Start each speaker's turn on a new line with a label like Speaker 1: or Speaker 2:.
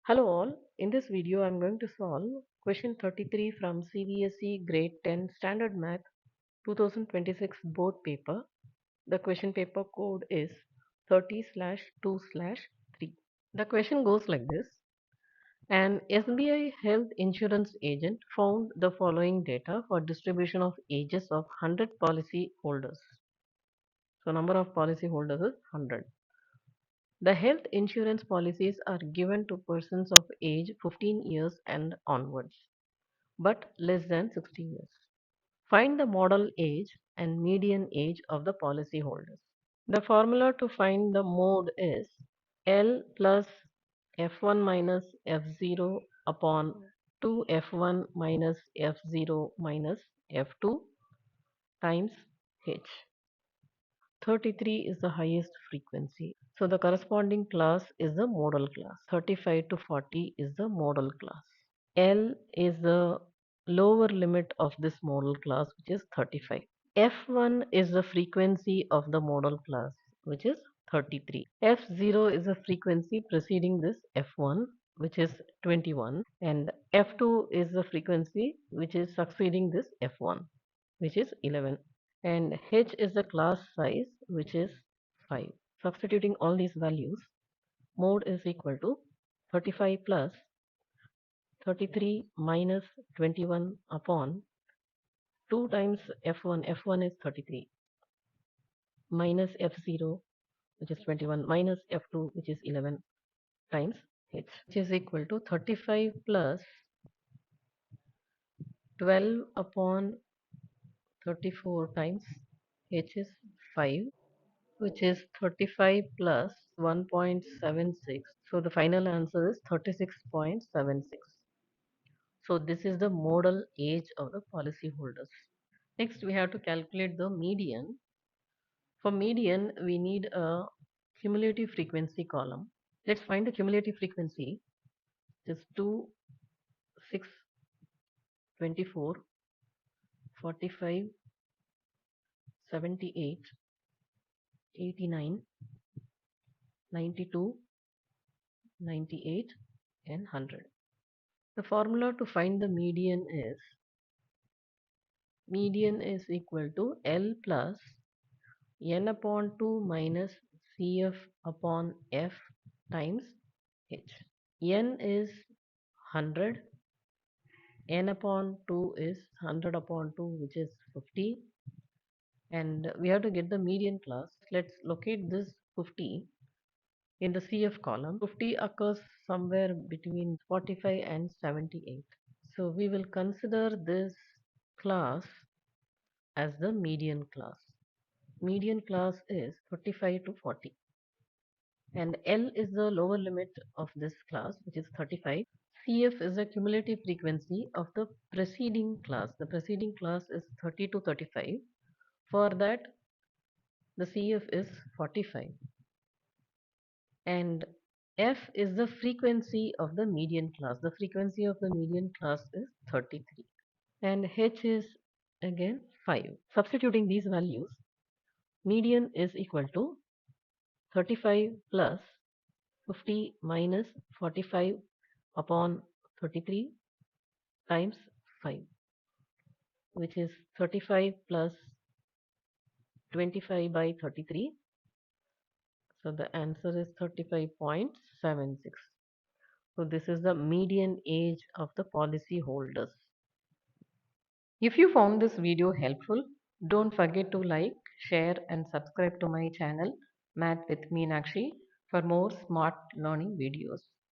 Speaker 1: Hello all, in this video I am going to solve question 33 from CBSE grade 10 standard math 2026 board paper. The question paper code is 30/2/3. The question goes like this. An SBI health insurance agent found the following data for distribution of ages of 100 policy holders. So number of policy holders is 100. The health insurance policies are given to persons of age 15 years and onwards, but less than 60 years. Find the model age and median age of the policy holders. The formula to find the mode is L plus F1 minus F0 upon 2 F1 minus F0 minus F2 times H. 33 is the highest frequency. So the corresponding class is the modal class. 35 to 40 is the modal class. L is the lower limit of this modal class, which is 35. F1 is the frequency of the modal class, which is 33. F0 is the frequency preceding this F1, which is 21. And F2 is the frequency which is succeeding this F1, which is 11. And H is the class size, which is 5. Substituting all these values, mode is equal to 35 plus 33 minus 21 upon 2 times F1. F1 is 33 minus F0, which is 21, minus F2, which is 11 times H, which is equal to 35 plus 12 upon 34 times H is 5, which is 35 plus 1.76. So the final answer is 36.76. So this is the modal age of the policy holders. Next, we have to calculate the median. For median, we need a cumulative frequency column. Let's find the cumulative frequency. It is 2, 6, 24, 45, 78, 89, 92, 98, and 100. The formula to find the median is equal to L plus n upon 2 minus Cf upon F times H. N is 100, n upon 2 is 100 upon 2, which is 50, and we have to get the median class. Let's locate this 50 in the CF column. 50 occurs somewhere between 45 and 78. So we will consider this class as the median class. Median class is 35 to 40. And L is the lower limit of this class, which is 35. CF is the cumulative frequency of the preceding class. The preceding class is 30 to 35. For that, the CF is 45. And F is the frequency of the median class. The frequency of the median class is 33. And H is again 5. Substituting these values, median is equal to 35 plus 50 minus 45 upon 33 times 5, which is 35 plus 25 by 33. So the answer is 35.76. So this is the median age of the policy holders. If you found this video helpful, don't forget to like, share and subscribe to my channel Math with Meenakshi for more smart learning videos.